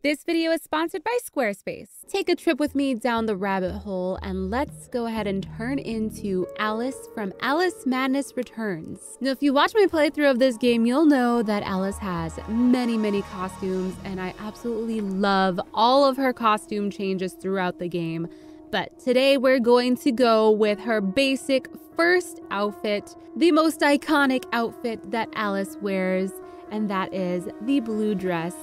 This video is sponsored by Squarespace. Take a trip with me down the rabbit hole and let's go ahead and turn into Alice from Alice Madness Returns. Now, if you watch my playthrough of this game, you'll know that Alice has many costumes, and I absolutely love all of her costume changes throughout the game. But today we're going to go with her basic first outfit, the most iconic outfit that Alice wears, and that is the blue dress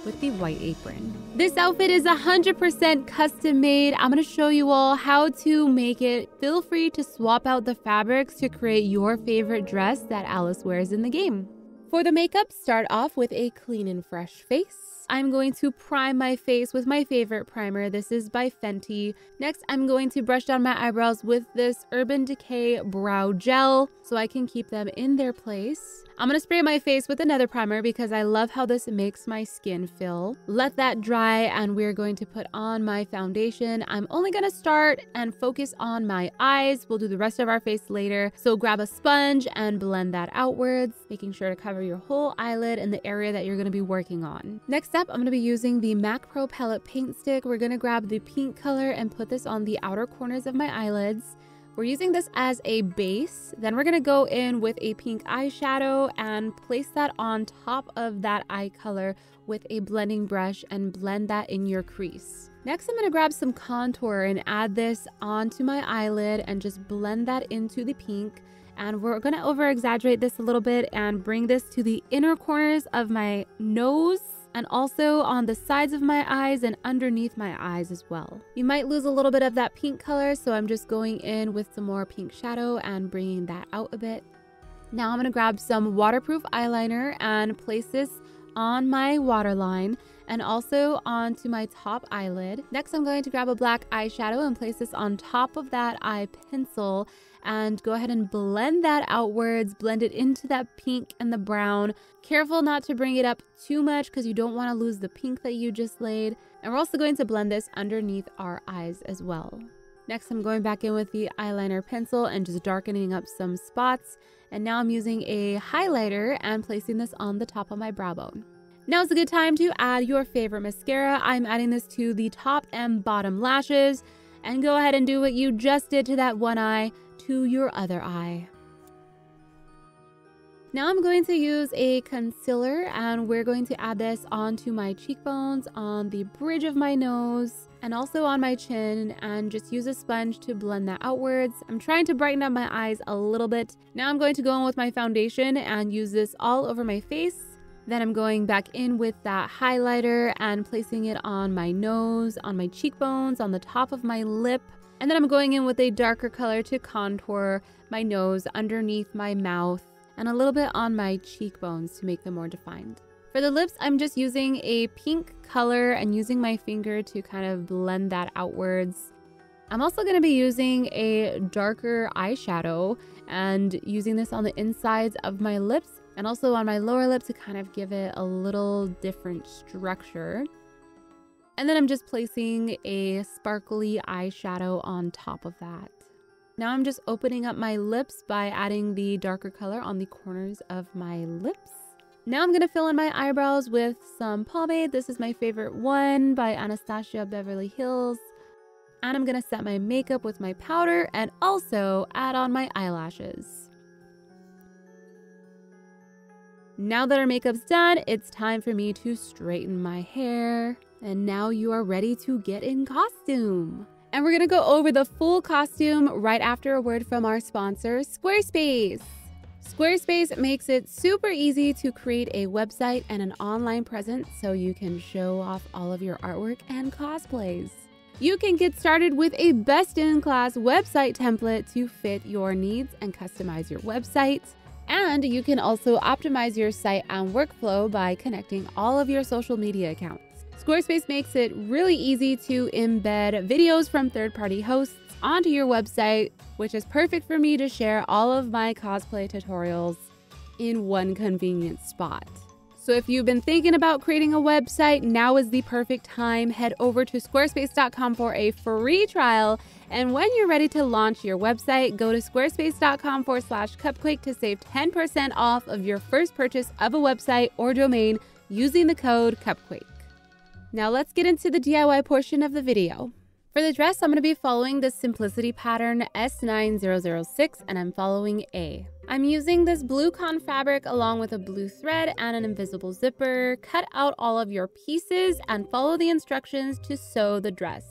with the white apron. This outfit is 100% custom made. I'm going to show you all how to make it. Feel free to swap out the fabrics to create your favorite dress that Alice wears in the game. For the makeup, start off with a clean and fresh face. I'm going to prime my face with my favorite primer. This is by Fenty. Next, I'm going to brush down my eyebrows with this Urban Decay Brow Gel so I can keep them in their place. I'm going to spray my face with another primer because I love how this makes my skin feel. Let that dry and we're going to put on my foundation. I'm only going to start and focus on my eyes. We'll do the rest of our face later. So grab a sponge and blend that outwards, making sure to cover your whole eyelid and the area that you're going to be working on. Next up, I'm going to be using the MAC Pro Palette Paint Stick. We're going to grab the pink color and put this on the outer corners of my eyelids. We're using this as a base. Then we're going to go in with a pink eyeshadow and place that on top of that eye color with a blending brush and blend that in your crease. Next, I'm going to grab some contour and add this onto my eyelid and just blend that into the pink. And we're going to over exaggerate this a little bit and bring this to the inner corners of my nose and also on the sides of my eyes and underneath my eyes as well. You might lose a little bit of that pink color, so I'm just going in with some more pink shadow and bringing that out a bit. Now I'm going to grab some waterproof eyeliner and place this on my waterline and also onto my top eyelid. Next, I'm going to grab a black eyeshadow and place this on top of that eye pencil and go ahead and blend that outwards, blend it into that pink and the brown. Careful not to bring it up too much because you don't want to lose the pink that you just laid. And we're also going to blend this underneath our eyes as well. Next, I'm going back in with the eyeliner pencil and just darkening up some spots. And now I'm using a highlighter and placing this on the top of my brow bone. Now is a good time to add your favorite mascara. I'm adding this to the top and bottom lashes. And go ahead and do what you just did to that one eye to your other eye. Now I'm going to use a concealer and we're going to add this onto my cheekbones, on the bridge of my nose, and also on my chin, and just use a sponge to blend that outwards. I'm trying to brighten up my eyes a little bit. Now I'm going to go in with my foundation and use this all over my face. Then I'm going back in with that highlighter and placing it on my nose, on my cheekbones, on the top of my lip. And then I'm going in with a darker color to contour my nose, underneath my mouth, and a little bit on my cheekbones to make them more defined. For the lips, I'm just using a pink color and using my finger to kind of blend that outwards. I'm also going to be using a darker eyeshadow and using this on the insides of my lips and also on my lower lip to kind of give it a little different structure. And then I'm just placing a sparkly eyeshadow on top of that. Now I'm just opening up my lips by adding the darker color on the corners of my lips. Now I'm going to fill in my eyebrows with some pomade. This is my favorite one by Anastasia Beverly Hills. And I'm going to set my makeup with my powder and also add on my eyelashes. Now that our makeup's done, it's time for me to straighten my hair. And now you are ready to get in costume. And we're going to go over the full costume right after a word from our sponsor, Squarespace. Squarespace makes it super easy to create a website and an online presence so you can show off all of your artwork and cosplays. You can get started with a best-in-class website template to fit your needs and customize your website. And you can also optimize your site and workflow by connecting all of your social media accounts. Squarespace makes it really easy to embed videos from third-party hosts onto your website, which is perfect for me to share all of my cosplay tutorials in one convenient spot. So if you've been thinking about creating a website, now is the perfect time. Head over to squarespace.com for a free trial. And when you're ready to launch your website, go to squarespace.com/cupquake to save 10% off of your first purchase of a website or domain using the code CUPQUAKE. Now let's get into the DIY portion of the video. For the dress, I'm going to be following the Simplicity pattern S9006 and I'm following A. I'm using this blue cotton fabric along with a blue thread and an invisible zipper. Cut out all of your pieces and follow the instructions to sew the dress.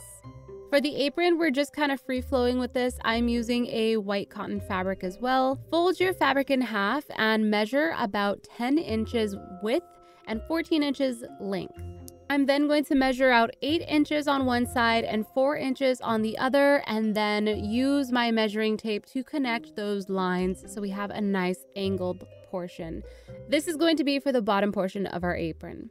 For the apron, we're just kind of free flowing with this. I'm using a white cotton fabric as well. Fold your fabric in half and measure about 10 inches width and 14 inches length. I'm then going to measure out 8 inches on one side and 4 inches on the other, and then use my measuring tape to connect those lines so we have a nice angled portion. This is going to be for the bottom portion of our apron.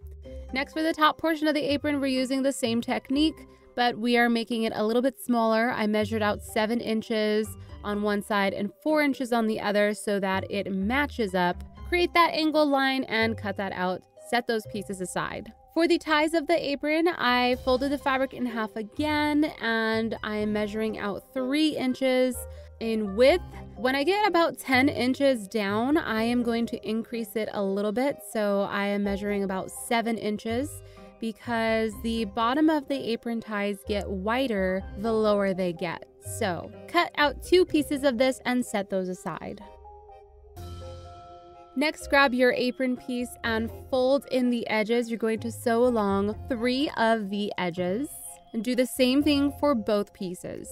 Next, for the top portion of the apron, we're using the same technique, but we are making it a little bit smaller. I measured out 7 inches on one side and 4 inches on the other so that it matches up. Create that angled line and cut that out. Set those pieces aside. For the ties of the apron, I folded the fabric in half again and I am measuring out 3 inches in width. When I get about 10 inches down, I am going to increase it a little bit. So I am measuring about 7 inches because the bottom of the apron ties get wider the lower they get. So cut out 2 pieces of this and set those aside. Next, grab your apron piece and fold in the edges. You're going to sew along 3 of the edges and do the same thing for both pieces.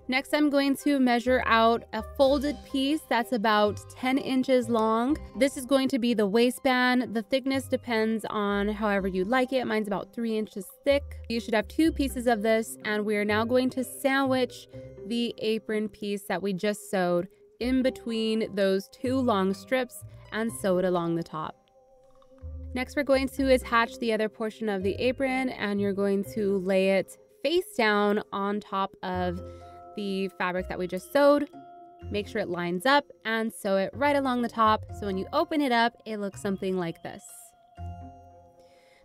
Next, I'm going to measure out a folded piece that's about 10 inches long. This is going to be the waistband. The thickness depends on however you like it. Mine's about 3 inches thick. You should have 2 pieces of this, and we are now going to sandwich the apron piece that we just sewed in between those 2 long strips and sew it along the top. Next, we're going to attach the other portion of the apron, and you're going to lay it face down on top of the fabric that we just sewed. Make sure it lines up and sew it right along the top, so when you open it up, it looks something like this.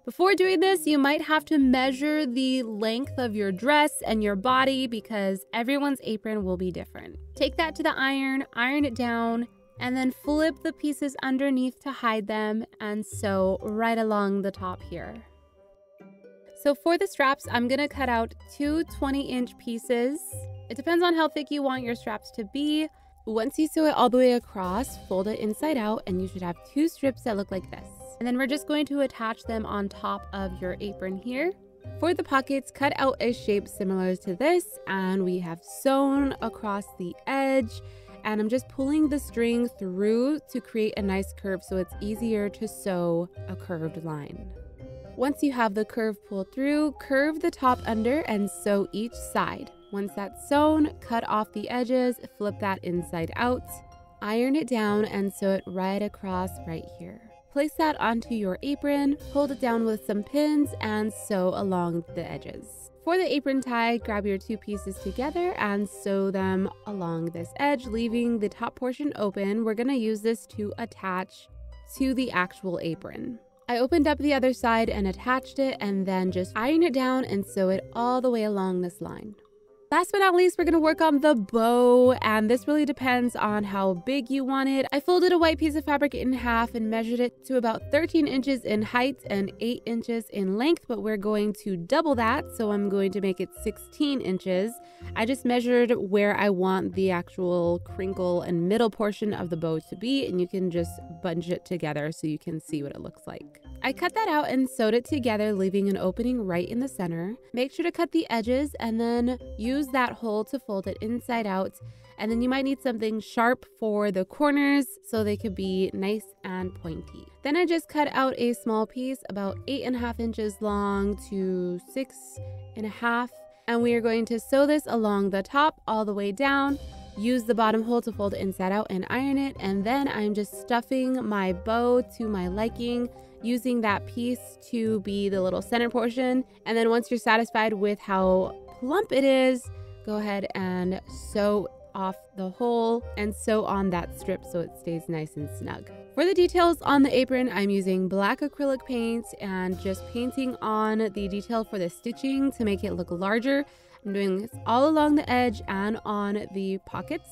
Before doing this, you might have to measure the length of your dress and your body because everyone's apron will be different. Take that to the iron it down, and then flip the pieces underneath to hide them and sew right along the top here. So for the straps, I'm gonna cut out 2 20-inch pieces. It depends on how thick you want your straps to be. Once you sew it all the way across, fold it inside out, and you should have 2 strips that look like this. And then we're just going to attach them on top of your apron here. For the pockets, cut out a shape similar to this, and we have sewn across the edge. And I'm just pulling the string through to create a nice curve so it's easier to sew a curved line. Once you have the curve pulled through, curve the top under and sew each side. Once that's sewn, cut off the edges, flip that inside out, iron it down, and sew it right across right here. Place that onto your apron, hold it down with some pins, and sew along the edges. For the apron tie, grab your 2 pieces together and sew them along this edge, leaving the top portion open. We're gonna use this to attach to the actual apron. I opened up the other side and attached it, and then just iron it down and sew it all the way along this line. Last but not least, we're gonna work on the bow, and this really depends on how big you want it. I folded a white piece of fabric in half and measured it to about 13 inches in height and 8 inches in length, but we're going to double that, so I'm going to make it 16 inches. I just measured where I want the actual crinkle and middle portion of the bow to be, and you can just bunch it together so you can see what it looks like. I cut that out and sewed it together, leaving an opening right in the center. Make sure to cut the edges and then use that hole to fold it inside out. And then you might need something sharp for the corners so they could be nice and pointy. Then I just cut out a small piece about 8.5 inches long to 6.5. And we are going to sew this along the top all the way down. Use the bottom hole to fold it inside out and iron it. And then I'm just stuffing my bow to my liking, using that piece to be the little center portion. And then once you're satisfied with how plump it is, go ahead and sew off the hole and sew on that strip so it stays nice and snug. For the details on the apron, I'm using black acrylic paint and just painting on the detail for the stitching to make it look larger. I'm doing this all along the edge and on the pockets.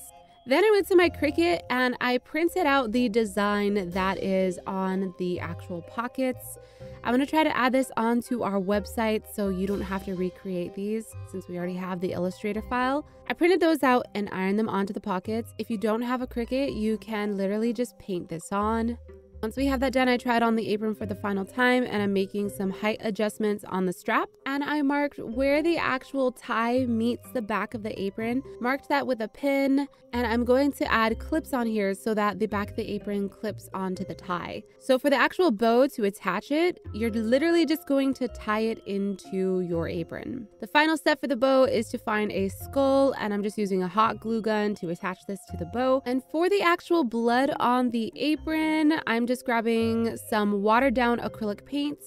Then I went to my Cricut and I printed out the design that is on the actual pockets. I'm going to try to add this onto our website so you don't have to recreate these since we already have the Illustrator file. I printed those out and ironed them onto the pockets. If you don't have a Cricut, you can literally just paint this on. Once we have that done, I tried on the apron for the final time and I'm making some height adjustments on the strap. And I marked where the actual tie meets the back of the apron, marked that with a pin, and I'm going to add clips on here so that the back of the apron clips onto the tie. So for the actual bow to attach it, you're literally just going to tie it into your apron. The final step for the bow is to find a skull, and I'm just using a hot glue gun to attach this to the bow. And for the actual blood on the apron, I'm just grabbing some watered down acrylic paint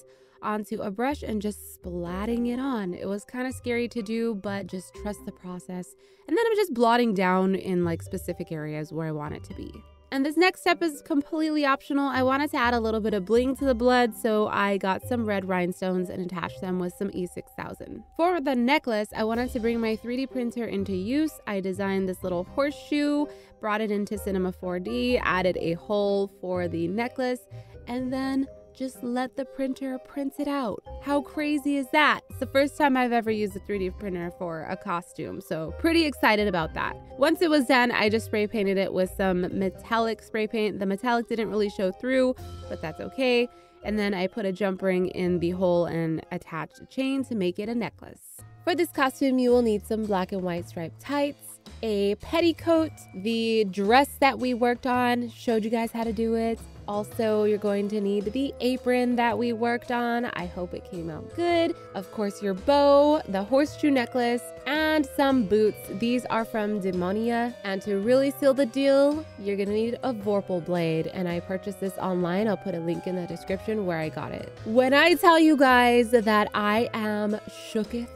onto a brush and just splatting it on. It was kind of scary to do, but just trust the process. And then I'm just blotting down in like specific areas where I want it to be. And this next step is completely optional. I wanted to add a little bit of bling to the blood, so I got some red rhinestones and attached them with some E6000. For the necklace, I wanted to bring my 3D printer into use. I designed this little horseshoe, brought it into Cinema 4D, added a hole for the necklace, and then just let the printer print it out. How crazy is that? It's the first time I've ever used a 3D printer for a costume, so pretty excited about that. Once it was done, I just spray painted it with some metallic spray paint. The metallic didn't really show through, but that's okay. And then I put a jump ring in the hole and attached a chain to make it a necklace. For this costume, you will need some black and white striped tights, a petticoat, the dress that we worked on, showed you guys how to do it. Also, you're going to need the apron that we worked on. I hope it came out good. Of course, your bow, the horseshoe necklace, and some boots. These are from Demonia. And to really seal the deal, you're gonna need a Vorpal blade. And I purchased this online. I'll put a link in the description where I got it. When I tell you guys that I am shooketh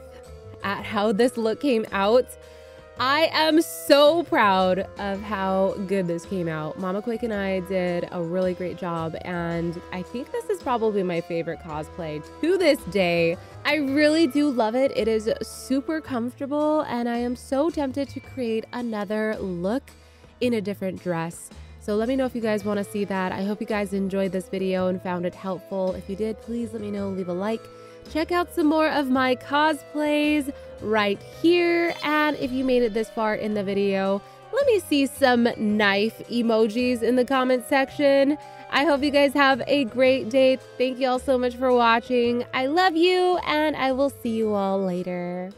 at how this look came out, I am so proud of how good this came out. Mama Quake and I did a really great job, and I think this is probably my favorite cosplay to this day. I really do love it. It is super comfortable, and I am so tempted to create another look in a different dress. So let me know if you guys want to see that. I hope you guys enjoyed this video and found it helpful. If you did, please let me know, leave a like. Check out some more of my cosplays right here. And if you made it this far in the video, let me see some knife emojis in the comment section. I hope you guys have a great day. Thank you all so much for watching. I love you, and I will see you all later.